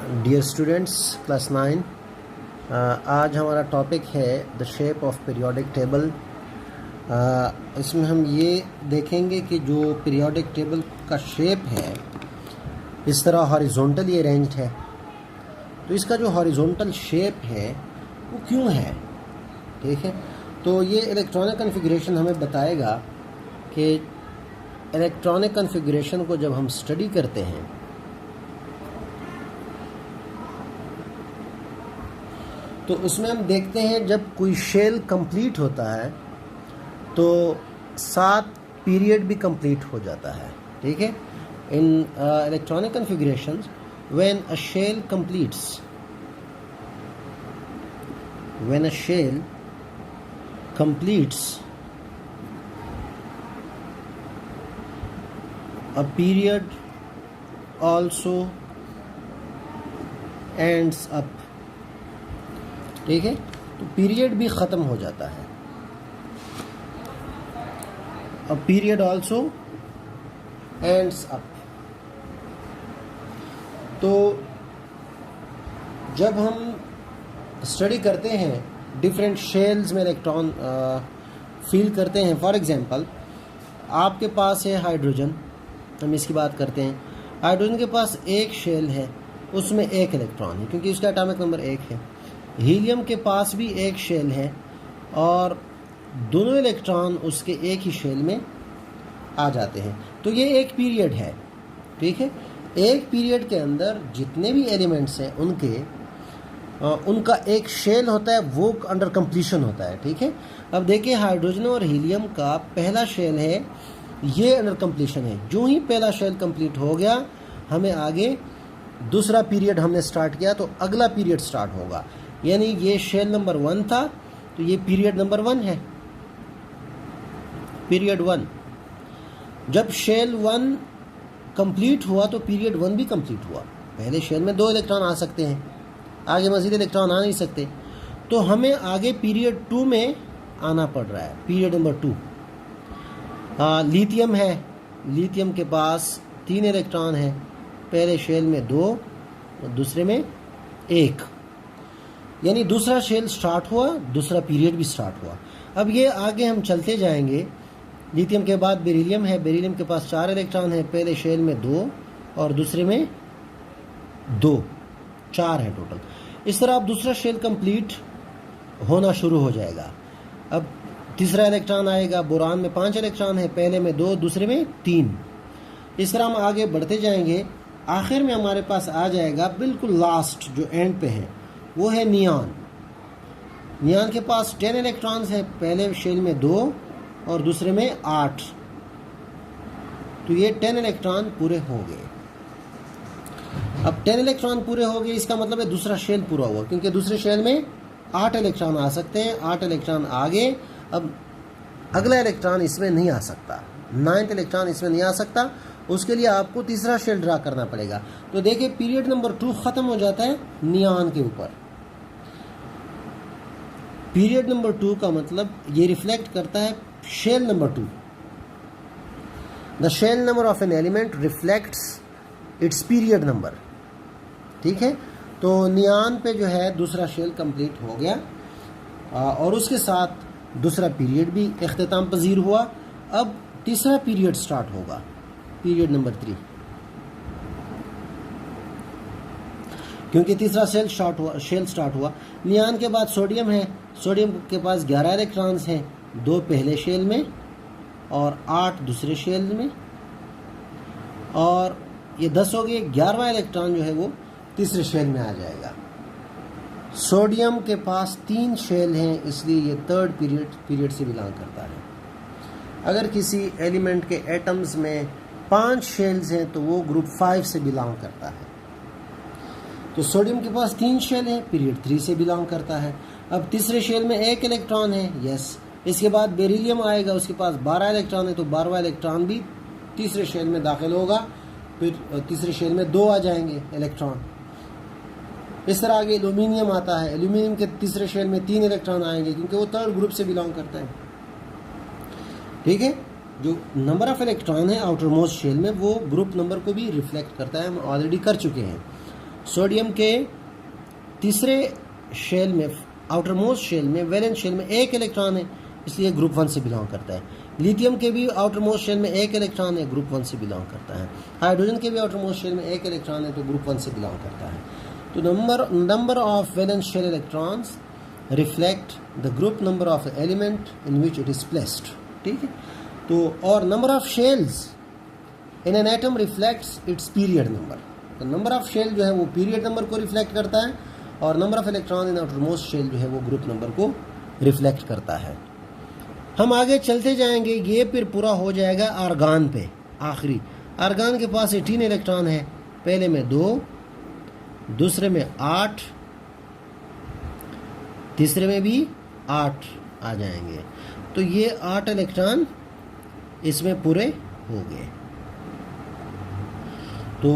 Dear students class 9 आज हमारा topic है the shape of periodic table. इसमें हम ये देखेंगे कि जो पीरियोडिक टेबल का शेप है इस तरह हॉरिजॉन्टली अरेंज्ड है, तो इसका जो हॉरिजॉन्टल शेप है वो क्यों है, ठीक है। तो ये इलेक्ट्रॉनिक कॉन्फ़िगरेशन हमें बताएगा कि इलेक्ट्रॉनिक कॉन्फ़िगरेशन को जब हम स्टडी करते हैं तो उसमें हम देखते हैं जब कोई शेल कंप्लीट होता है तो साथ पीरियड भी कंप्लीट हो जाता है, ठीक है। In electronic configuration when a shell completes a period also ends up, ठीक है। तो पीरियड भी ख़त्म हो जाता है, a period also ends up। तो जब हम स्टडी करते हैं डिफरेंट शेल्स में इलेक्ट्रॉन फील करते हैं, फॉर एग्जांपल आपके पास है हाइड्रोजन, हम इसकी बात करते हैं। हाइड्रोजन के पास एक शेल है, उसमें एक इलेक्ट्रॉन है क्योंकि उसका एटॉमिक नंबर 1 है। हीलियम के पास भी एक शेल है और दोनों इलेक्ट्रॉन उसके एक ही शेल में आ जाते हैं। तो ये एक पीरियड है, ठीक है। एक पीरियड के अंदर जितने भी एलिमेंट्स हैं उनका एक शेल होता है, वो अंडर कंप्लीशन होता है, ठीक है। अब देखिए हाइड्रोजन और हीलियम का पहला शेल है, ये अंडर कंप्लीशन है। जो ही पहला शेल कंप्लीट हो गया हमें आगे दूसरा पीरियड हमने स्टार्ट किया तो अगला पीरियड स्टार्ट होगा, यानी ये शेल नंबर 1 था तो ये पीरियड नंबर 1 है, पीरियड 1। जब शेल 1 कंप्लीट हुआ तो पीरियड 1 भी कंप्लीट हुआ। पहले शेल में 2 इलेक्ट्रॉन आ सकते हैं, आगे मज़ीद इलेक्ट्रॉन आ नहीं सकते, तो हमें आगे पीरियड 2 में आना पड़ रहा है, पीरियड नंबर 2। लिथियम है, लिथियम के पास 3 इलेक्ट्रॉन है, पहले शेल में 2 और दूसरे में 1, यानी दूसरा शेल स्टार्ट हुआ, दूसरा पीरियड भी स्टार्ट हुआ। अब ये आगे हम चलते जाएंगे। लिथियम के बाद बेरिलियम है, बेरिलियम के पास 4 इलेक्ट्रॉन है, पहले शेल में 2 और दूसरे में 2, 4 है टोटल। इस तरह अब दूसरा शेल कंप्लीट होना शुरू हो जाएगा। अब तीसरा इलेक्ट्रॉन आएगा, बोरान में 5 इलेक्ट्रॉन है, पहले में 2 दूसरे में 3। इस तरह हम आगे बढ़ते जाएंगे, आखिर में हमारे पास आ जाएगा बिल्कुल लास्ट जो एंड पे है वो है नियॉन। नियॉन के पास 10 इलेक्ट्रॉन्स है, पहले शेल में 2 और दूसरे में 8, तो ये 10 इलेक्ट्रॉन पूरे हो गए। अब 10 इलेक्ट्रॉन पूरे हो गए, इसका मतलब है दूसरा शेल पूरा हुआ, क्योंकि दूसरे शेल में 8 इलेक्ट्रॉन आ सकते हैं, 8 इलेक्ट्रॉन आ गए। अब अगला इलेक्ट्रॉन इसमें नहीं आ सकता, 9th इलेक्ट्रॉन इसमें नहीं आ सकता, उसके लिए आपको तीसरा शेल ड्रा करना पड़ेगा। तो देखिए पीरियड नंबर 2 ख़त्म हो जाता है नियॉन के ऊपर। पीरियड नंबर 2 का मतलब ये रिफ्लेक्ट करता है shell number 2। The shell number of an element reflects its period number, ठीक है। तो नियॉन पे जो है दूसरा शेल कंप्लीट हो गया और उसके साथ दूसरा पीरियड भी इख्तिताम पजीर हुआ। अब तीसरा पीरियड स्टार्ट होगा, पीरियड नंबर 3, क्योंकि तीसरा शेल स्टार्ट हुआ। नियॉन के बाद सोडियम है, सोडियम के पास 11 इलेक्ट्रॉन्स हैं, 2 पहले शेल में और 8 दूसरे शेल में, और ये 10 हो गए। 11वां इलेक्ट्रॉन जो है वो तीसरे शेल में आ जाएगा। सोडियम के पास 3 शेल हैं, इसलिए ये 3rd पीरियड से बिलोंग करता है। अगर किसी एलिमेंट के एटम्स में 5 शेल्स हैं तो वो ग्रुप 5 से बिलोंग करता है। तो सोडियम के पास 3 शेल हैं, पीरियड 3 से बिलोंग करता है। अब तीसरे शेल में 1 इलेक्ट्रॉन है, यस। इसके बाद बेरिलियम आएगा, उसके पास 12 इलेक्ट्रॉन है, तो 12वां इलेक्ट्रॉन भी तीसरे शेल में दाखिल होगा, फिर तीसरे शेल में 2 आ जाएंगे इलेक्ट्रॉन। इस तरह आगे एल्यूमिनियम आता है, एल्यूमिनियम के तीसरे शेल में 3 इलेक्ट्रॉन आएंगे क्योंकि वो 3rd ग्रुप से बिलोंग करता है, ठीक है। जो नंबर ऑफ इलेक्ट्रॉन है आउटर मोस्ट शेल में वो ग्रुप नंबर को भी रिफ्लेक्ट करता है, हम ऑलरेडी कर चुके हैं। सोडियम के तीसरे शेल में, आउटर मोस्ट शेल में, वैलेंस शेल में एक इलेक्ट्रॉन है, इसलिए ग्रुप 1 से बिलोंग करता है। लिथियम के भी आउटर मोस्ट शेल में एक इलेक्ट्रॉन है, ग्रुप 1 से बिलोंग करता है। हाइड्रोजन के भी आउटर मोस्ट शेल में एक इलेक्ट्रॉन है, तो ग्रुप 1 से बिलोंग करता है। तो number of valence shell electrons reflect the group number of element in which it is placed. ठीक है, तो और number of shells in an atom reflects its period number. तो नंबर ऑफ शेल जो है वो पीरियड नंबर को reflect करता है, और number of electron in outermost shell जो है वो ग्रुप नंबर को रिफ्लेक्ट करता है। हम आगे चलते जाएंगे, ये फिर पूरा हो जाएगा आर्गान पे। आखिरी आर्गान के पास 18 इलेक्ट्रॉन है, पहले में 2, दूसरे में 8, तीसरे में भी 8 आ जाएंगे। तो ये 8 इलेक्ट्रॉन इसमें पूरे हो गए। तो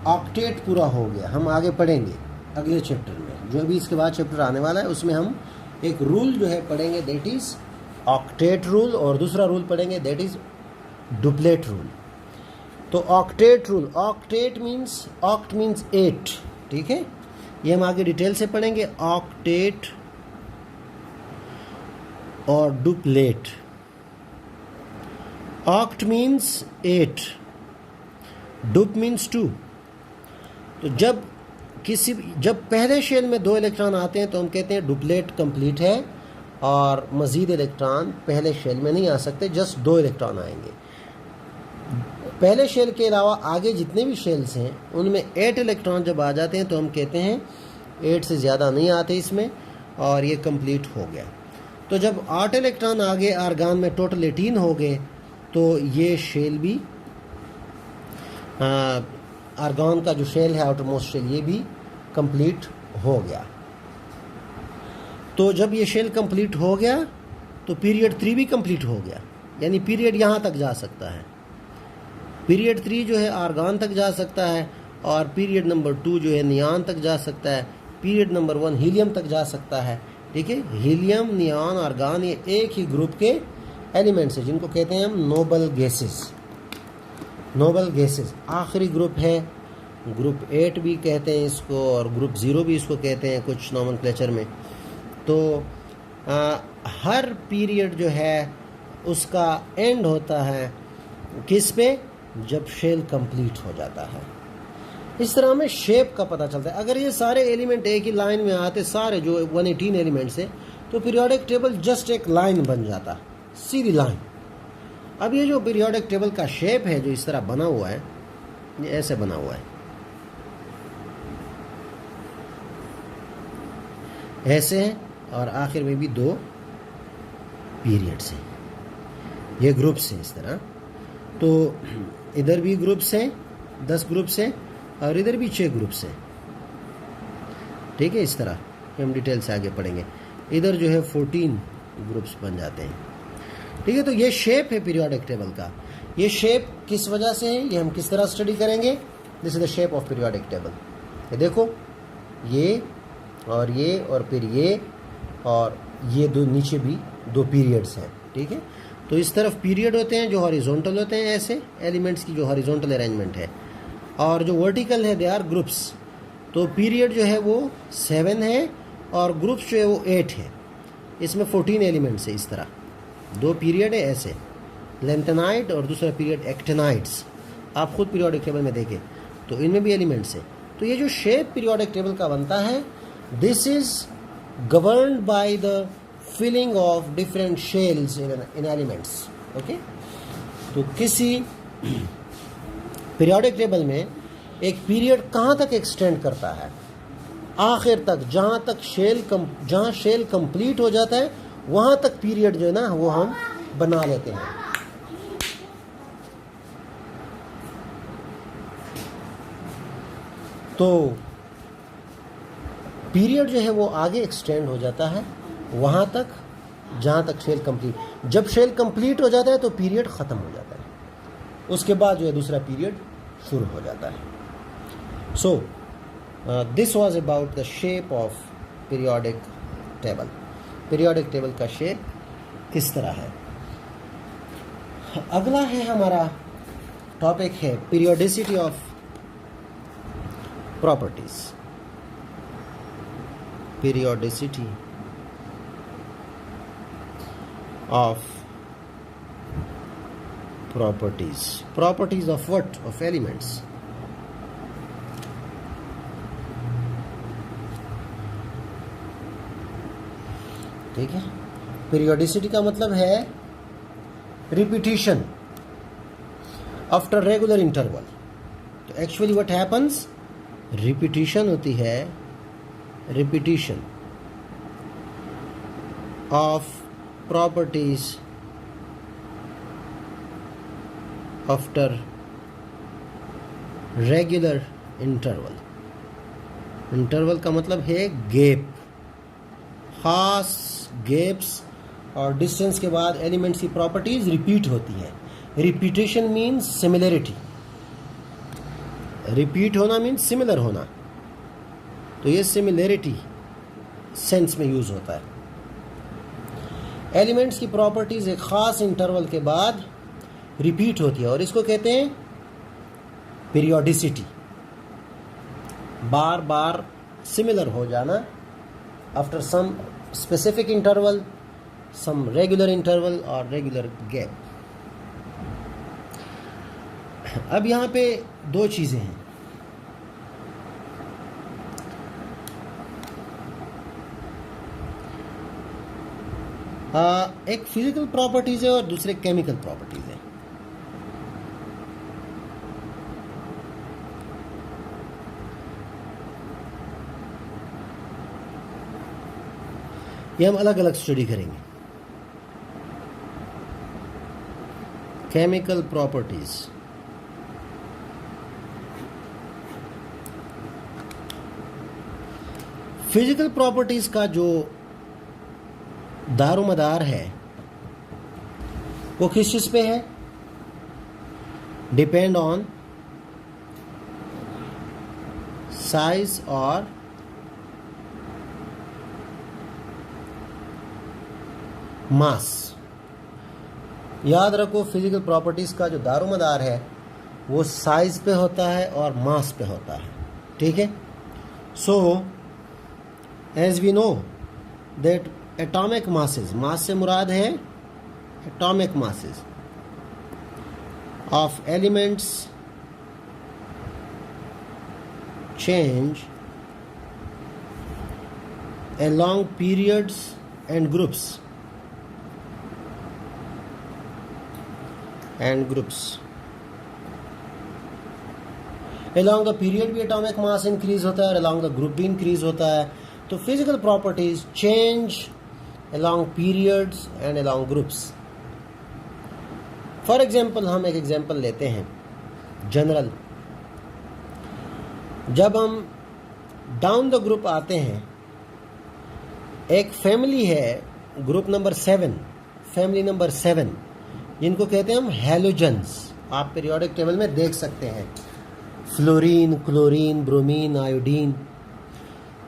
ऑक्टेट पूरा हो गया। हम आगे पढ़ेंगे अगले चैप्टर में, जो भी इसके बाद चैप्टर आने वाला है उसमें हम एक रूल जो है पढ़ेंगे, दैट इज ऑक्टेट रूल, और दूसरा रूल पढ़ेंगे दैट इज डुप्लेट रूल। तो octet rule, octet means, oct means 8। ठीक है, ये हम आगे डिटेल से पढ़ेंगे। ऑक्टेट और duplet. Oct means 8, dup means 2। तो जब पहले शेल में 2 इलेक्ट्रॉन आते हैं तो हम कहते हैं डुप्लेट कंप्लीट है, और मज़ीद इलेक्ट्रॉन पहले शेल में नहीं आ सकते, जस्ट 2 इलेक्ट्रॉन आएंगे। पहले शेल के अलावा आगे जितने भी शेल्स हैं उनमें 8 इलेक्ट्रॉन जब आ जाते हैं तो हम कहते हैं 8 से ज़्यादा नहीं आते इसमें, और ये कंप्लीट हो गया। तो जब 8 इलेक्ट्रॉन आगे आर्गान में टोटल 18 हो गए, तो ये शेल भी आर्गॉन का जो शेल है, आउटर मोस्ट शेल, ये भी कंप्लीट हो गया। तो जब ये शेल कंप्लीट हो गया तो पीरियड 3 भी कंप्लीट हो गया, यानी पीरियड यहाँ तक जा सकता है। पीरियड 3 जो है आर्गॉन तक जा सकता है, और पीरियड नंबर 2 जो है नियॉन तक जा सकता है, पीरियड नंबर 1 हीलियम तक जा सकता है। ठीक है, हीलियम, नियॉन, आर्गॉन ये एक ही ग्रुप के एलिमेंट्स हैं, जिनको कहते हैं हम नोबल गैसेस। नोबल गैसेस आखिरी ग्रुप है, ग्रुप 8 भी कहते हैं इसको, और ग्रुप 0 भी इसको कहते हैं कुछ नोमेनक्लेचर में। तो हर पीरियड जो है उसका एंड होता है किस पे, जब शेल कंप्लीट हो जाता है। इस तरह हमें शेप का पता चलता है। अगर ये सारे एलिमेंट एक ही लाइन में आते, सारे जो 118 एलिमेंट्स है, तो पीरियोडिक टेबल जस्ट एक लाइन बन जाता, सीधी लाइन। अब ये जो पीरियोडिक टेबल का शेप है जो इस तरह बना हुआ है, ये ऐसे बना हुआ है, ऐसे है, और आखिर में भी 2 पीरियड्स हैं, ये ग्रुप्स हैं इस तरह। तो इधर भी ग्रुप्स हैं, 10 ग्रुप्स हैं, और इधर भी 6 ग्रुप्स हैं। ठीक है, इस तरह हम डिटेल से आगे पढ़ेंगे। इधर जो है 14 ग्रुप्स बन जाते हैं। ठीक है, तो ये शेप है पीरियोडिक टेबल का। ये शेप किस वजह से है, ये हम किस तरह स्टडी करेंगे। This is the shape of periodic table. ये देखो, ये और फिर ये, और ये 2 नीचे भी 2 पीरियड्स हैं। ठीक है, तो इस तरफ पीरियड होते हैं जो हॉरिजॉन्टल होते हैं, ऐसे एलिमेंट्स की जो हॉरिजॉन्टल अरेंजमेंट है, और जो वर्टिकल है दे आर ग्रुप्स। तो पीरियड जो है वो 7 है, और ग्रुप्स जो है वो 8 है। इसमें 14 एलिमेंट्स है। इस तरह 2 पीरियड है ऐसे, लेंथेनाइट और दूसरा पीरियड एक्टेनाइट्स। आप खुद पीरियोडिक टेबल में देखें तो इनमें भी एलिमेंट्स है। तो ये जो शेप पीरियोडिक टेबल का बनता है, this is governed by the filling of different shells in elements. Okay, तो किसी पीरियोडिक टेबल में एक पीरियड कहाँ तक एक्सटेंड करता है, आखिर तक, जहाँ शेल कंप्लीट हो जाता है वहाँ तक पीरियड जो है ना वो हम बना लेते हैं। तो पीरियड जो है वो आगे एक्सटेंड हो जाता है वहाँ तक जहाँ तक शेल कंप्लीट। जब शेल कंप्लीट हो जाता है तो पीरियड ख़त्म हो जाता है, उसके बाद जो है दूसरा पीरियड शुरू हो जाता है। So this was about the shape of periodic table. Periodic table का शेप किस तरह है। अगला है हमारा टॉपिक है periodicity of properties. Periodicity of properties. Properties of what? Of elements. ठीक है. Periodicity का मतलब है repetition after regular interval. तो एक्चुअली व्हाट हैपन्स, रिपीटिशन होती है, repetition of properties after regular interval. Interval का मतलब है गैप, खास गैप्स और डिस्टेंस के बाद एलिमेंट्स की प्रॉपर्टीज रिपीट होती है. Repetition means similarity. रिपीट होना मीन्स सिमिलर होना. तो ये सिमिलरिटी सेंस में यूज होता है. एलिमेंट्स की प्रॉपर्टीज एक खास इंटरवल के बाद रिपीट होती है और इसको कहते हैं पीरियोडिसिटी. बार बार सिमिलर हो जाना आफ्टर सम स्पेसिफिक इंटरवल, सम रेगुलर इंटरवल और रेगुलर गैप. अब यहां पे दो चीजें हैं. एक फिजिकल प्रॉपर्टीज है और दूसरे केमिकल प्रॉपर्टीज है. ये हम अलग अलग स्टडी करेंगे. Chemical properties. फिजिकल प्रॉपर्टीज का जो दारोमदार है वो किस चीज पे है? डिपेंड ऑन साइज और मास. याद रखो, फिजिकल प्रॉपर्टीज का जो दारोमदार है वो साइज पे होता है और मास पे होता है. ठीक है. So as we know that atomic masses, mass से मुराद है atomic masses of elements change along periods and groups. along the period भी एटॉमिक मास इंक्रीज होता है और along the group भी इंक्रीज होता है. तो physical properties change along periods and along groups. For example, हम एक एग्जाम्पल लेते हैं जनरल. जब हम डाउन द ग्रुप आते हैं, एक फैमिली है ग्रुप नंबर 7, फैमिली नंबर 7, जिनको कहते हैं हम हैलोजन्स. आप पीरियोडिक टेबल में देख सकते हैं फ्लोरीन, क्लोरीन, ब्रोमीन, आयोडीन.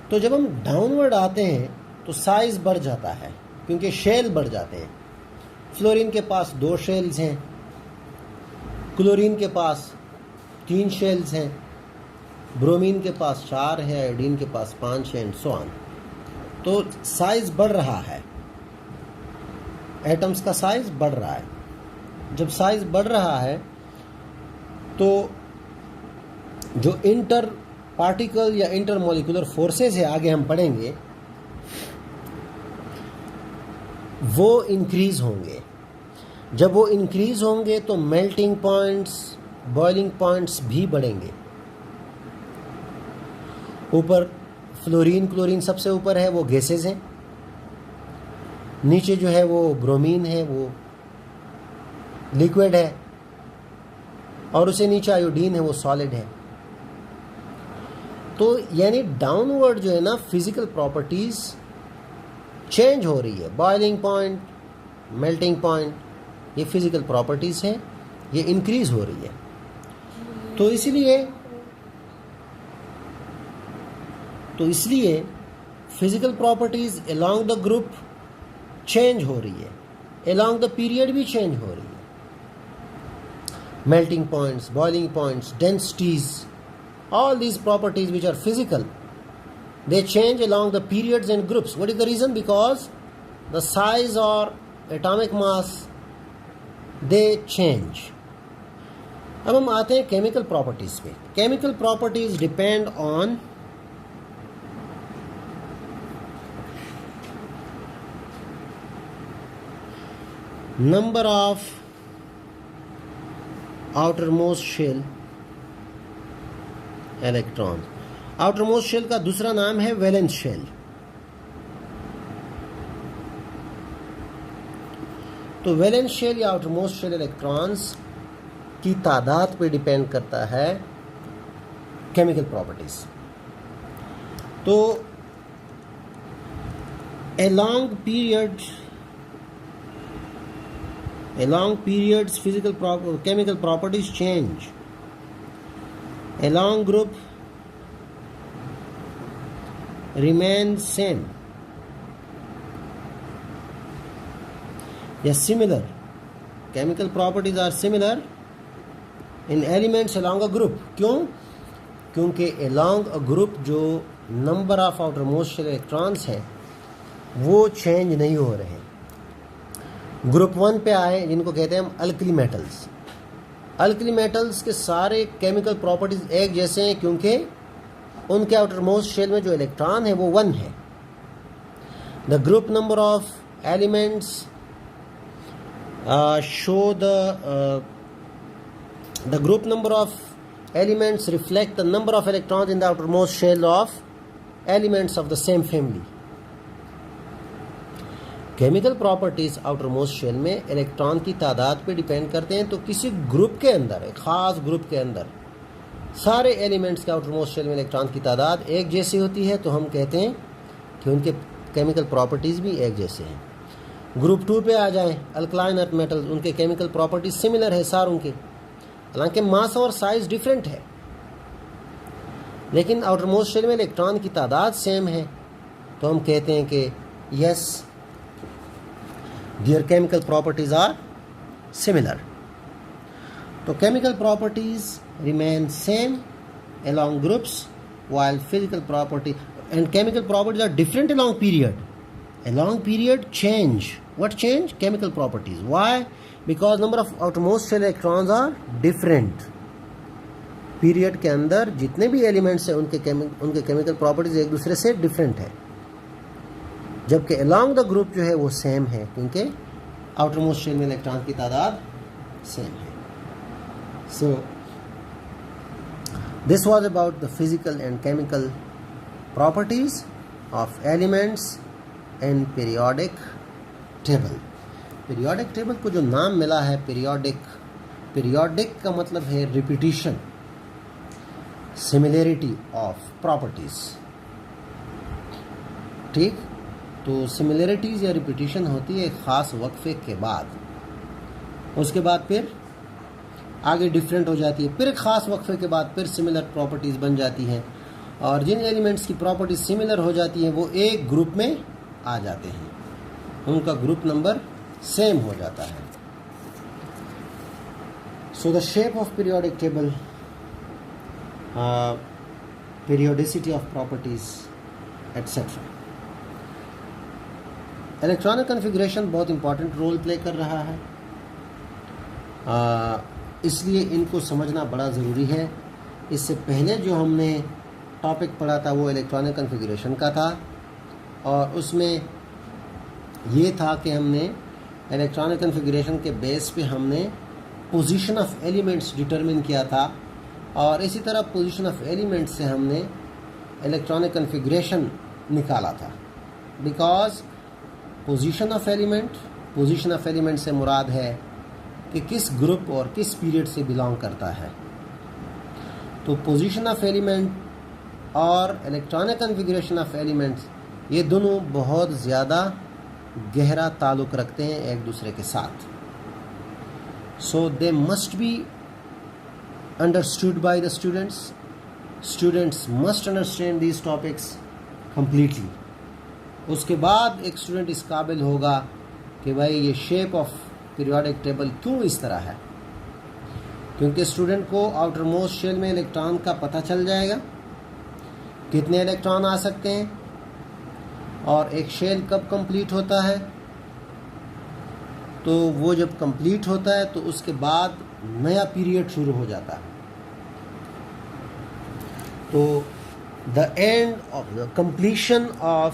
तो जब हम डाउनवर्ड आते हैं तो साइज बढ़ जाता है क्योंकि शेल बढ़ जाते हैं. फ्लोरीन के पास 2 शेल्स हैं, क्लोरीन के पास 3 शेल्स हैं, ब्रोमीन के पास 4 है, आयोडीन के पास 5 है, एंड सो ऑन. तो साइज बढ़ रहा है, एटम्स का साइज बढ़ रहा है. जब साइज बढ़ रहा है तो जो इंटर पार्टिकल या इंटर मॉलिक्यूलर फोर्सेस है, आगे हम पढ़ेंगे, वो इंक्रीज होंगे. जब वो इंक्रीज होंगे तो मेल्टिंग पॉइंट्स, बॉइलिंग पॉइंट्स भी बढ़ेंगे. ऊपर फ्लोरीन, क्लोरीन सबसे ऊपर है, वो गैसेस हैं. नीचे जो है वो ब्रोमीन है, वो लिक्विड है. और उसे नीचे आयोडीन है, वो सॉलिड है. तो यानी डाउनवर्ड जो है ना, फिजिकल प्रॉपर्टीज चेंज हो रही है. बॉइलिंग पॉइंट, मेल्टिंग पॉइंट, ये फिजिकल प्रॉपर्टीज है, ये इंक्रीज हो रही है. तो इसलिए physical properties along the group change हो रही है, अलोंग द पीरियड भी चेंज हो रही है. Melting points, boiling points, densities, All these properties which are physical, they change along the periods and groups. What is the reason? Because the size or atomic mass, they change. अब हम आते हैं chemical properties पे. Chemical properties depend on number of outermost shell electron. Outermost shell का दूसरा नाम है valence shell. तो वैलेंस शेल या आउटरमोस्ट शेल इलेक्ट्रॉन्स की तादाद पे डिपेंड करता है केमिकल प्रॉपर्टीज. तो along periods chemical properties change. A long group remains same. Yes, similar. Chemical properties are similar in elements along a group. क्यों? क्योंकि along a group जो number of outermost shell electrons हैं वो change नहीं हो रहे हैं. ग्रुप 1 पे आए जिनको कहते हैं हम अल्कली मेटल्स. अल्कली मेटल्स के सारे केमिकल प्रॉपर्टीज एक जैसे हैं क्योंकि उनके आउटरमोस्ट शेल में जो इलेक्ट्रॉन है वो 1 है. The group number of elements show the group number of elements reflect the number of electrons in the outermost shell of elements of the same family. Chemical properties outermost shell में electron की तादाद पे depend करते हैं. तो किसी group के अंदर, एक खास ग्रुप के अंदर सारे एलिमेंट्स के आउटरमोस्ट शेल में इलेक्ट्रॉन की तादाद एक जैसी होती है तो हम कहते हैं कि उनके केमिकल प्रॉपर्टीज भी एक जैसे हैं. ग्रुप 2 पे आ जाएं, अल्कलाइन अर्थ मेटल्स, उनके केमिकल प्रॉपर्टीज सिमिलर है सारों के, हालांकि मास और साइज डिफरेंट है, लेकिन आउटरमोस्ट शेल में इलेक्ट्रॉन की तादाद सेम है तो हम कहते हैं कि yes their chemical properties are similar. तो chemical properties remain same along groups while physical property and chemical properties are different along period. Along period change. What change? Chemical properties. Why? Because number of outermost shell electrons are different. Period के अंदर जितने भी elements हैं उनके chemical properties एक दूसरे से different है, जबकि along द ग्रुप जो है वो सेम है क्योंकि आउटरमोस्ट शेल में इलेक्ट्रॉन की तादाद सेम है. So this was about the physical and chemical properties of elements in periodic table. Periodic table को जो नाम मिला है periodic का मतलब है repetition, similarity of properties. ठीक, तो similarities या repetition होती है एक ख़ास वक्फे के बाद, उसके बाद फिर आगे डिफरेंट हो जाती है, फिर एक ख़ास वक्फे के बाद फिर सिमिलर प्रॉपर्टीज़ बन जाती हैं, और जिन एलिमेंट्स की प्रॉपर्टीज सिमिलर हो जाती हैं वो एक ग्रुप में आ जाते हैं, उनका ग्रुप नंबर सेम हो जाता है. So the shape of periodic table, periodicity of properties etcetera. Electronic configuration बहुत इंपॉर्टेंट रोल प्ले कर रहा है, इसलिए इनको समझना बड़ा ज़रूरी है. इससे पहले जो हमने टॉपिक पढ़ा था वो इलेक्ट्रॉनिक कन्फिगरेशन का था, और उसमें ये था कि हमने इलेक्ट्रॉनिक कन्फिगरेशन के बेस पे हमने पोजीशन ऑफ एलिमेंट्स डिटरमिन किया था, और इसी तरह पोजीशन ऑफ एलिमेंट्स से हमने इलेक्ट्रॉनिक कन्फिगरेशन निकाला था. बिकॉज पोजीशन ऑफ एलिमेंट से मुराद है कि किस ग्रुप और किस पीरियड से बिलोंग करता है. तो पोजीशन ऑफ एलिमेंट और इलेक्ट्रॉनिक कन्फिगरेशन ऑफ एलिमेंट्स ये दोनों बहुत ज़्यादा गहरा ताल्लुक़ रखते हैं एक दूसरे के साथ. So they must be understood by the students must understand these topics completely. उसके बाद एक स्टूडेंट इस काबिल होगा कि भाई ये शेप ऑफ पीरियोडिक टेबल क्यों इस तरह है. क्योंकि स्टूडेंट को आउटर मोस्ट शेल में इलेक्ट्रॉन का पता चल जाएगा, कितने इलेक्ट्रॉन आ सकते हैं, और एक शेल कब कंप्लीट होता है। तो वो जब कंप्लीट होता है तो उसके बाद नया पीरियड शुरू हो जाता है। तो the end of the completion of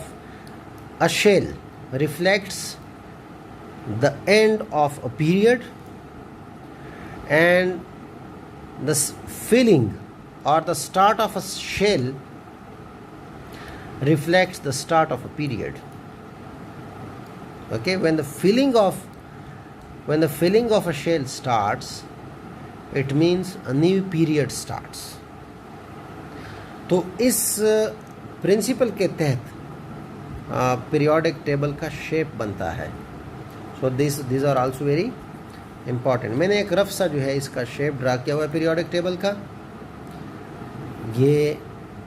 a shell reflects the end of a period, and the filling or the start of a shell reflects the start of a period. Okay, when the filling of a shell starts, it means a new period starts. तो इस principal के तहत periodic table का shape बनता है। So this are also very important. मैंने एक rough सा जो है इसका शेप ड्रा किया हुआ है पीरियोडिक टेबल का। ये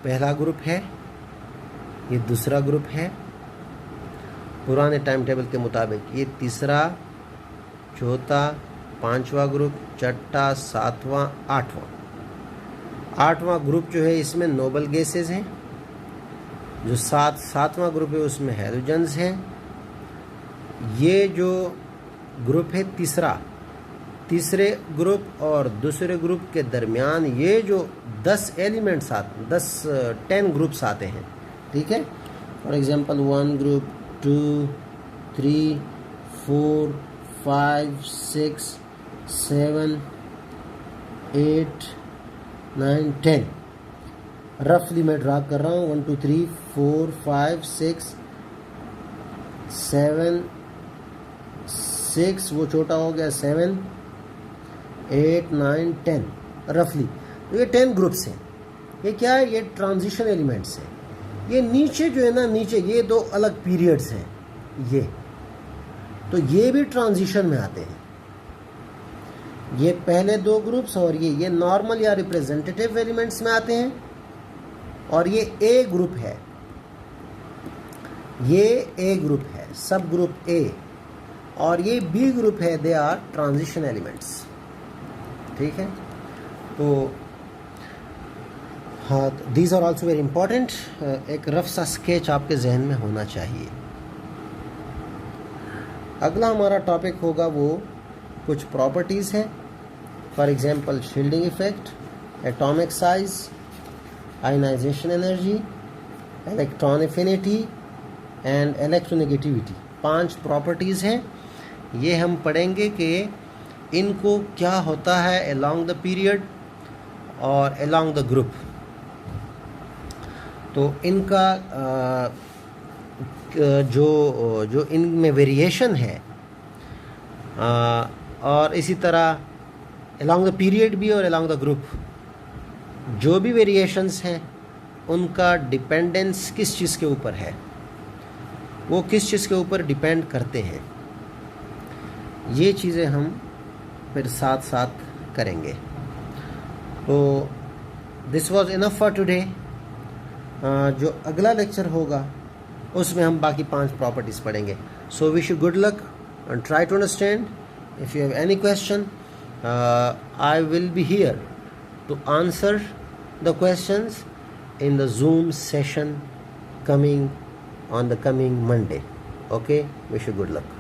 पहला ग्रुप है, ये दूसरा ग्रुप है पुराने टाइम टेबल के मुताबिक, ये तीसरा, चौथा, पांचवा ग्रुप, छठा, सातवां, आठवां ग्रुप जो है इसमें नोबल गैसेस हैं। जो सातवां ग्रुप है उसमें हैलोजन्स हैं। ये जो ग्रुप है तीसरे ग्रुप और दूसरे ग्रुप के दरमियान ये जो 10 एलिमेंट्स आते, 10 ग्रुप्स आते हैं, ठीक है। फॉर एग्जांपल 1 ग्रुप, 2, 3, 4, 5, 6, 7, 8, 9, 10 रफली मैं ड्रा कर रहा हूँ। 1, 2, 3, 4, 5, 6, 7, 6 वो छोटा हो गया, 7, 8, 9, 10 रफली। तो ये 10 ग्रुप्स हैं। ये क्या है? ये ट्रांजिशन एलिमेंट्स हैं। ये नीचे जो है ना, नीचे ये 2 अलग पीरियड्स हैं ये, तो ये भी ट्रांजिशन में आते हैं। ये पहले 2 ग्रुप्स और ये नॉर्मल या रिप्रेजेंटेटिव एलिमेंट्स में आते हैं, और ये ए ग्रुप है, ये ए ग्रुप है, सब ग्रुप ए, और ये बी ग्रुप है, दे आर ट्रांजिशन एलिमेंट्स, ठीक है। तो हाँ, these are also very important. एक रफ सा स्केच आपके जहन में होना चाहिए। अगला हमारा टॉपिक होगा वो कुछ प्रॉपर्टीज़ हैं। For example shielding effect, atomic size, ionisation energy, electron affinity and electronegativity. 5 properties हैं। ये हम पढ़ेंगे कि इनको क्या होता है अलोंग द पीरियड और अलोंग द ग्रुप। तो इनका जो इनमें वेरिएशन है, और इसी तरह अलोंग द पीरियड भी और अलोंग द ग्रुप जो भी वेरिएशंस हैं उनका डिपेंडेंस किस चीज़ के ऊपर है, वो किस चीज़ के ऊपर डिपेंड करते हैं, ये चीज़ें हम फिर साथ साथ करेंगे। तो this was enough for today. जो अगला लेक्चर होगा उसमें हम बाकी 5 प्रॉपर्टीज़ पढ़ेंगे। So wish you good luck and try to understand. If you have any question, I will be here to answer the questions in the Zoom session coming on the coming Monday. Okay, wish you good luck.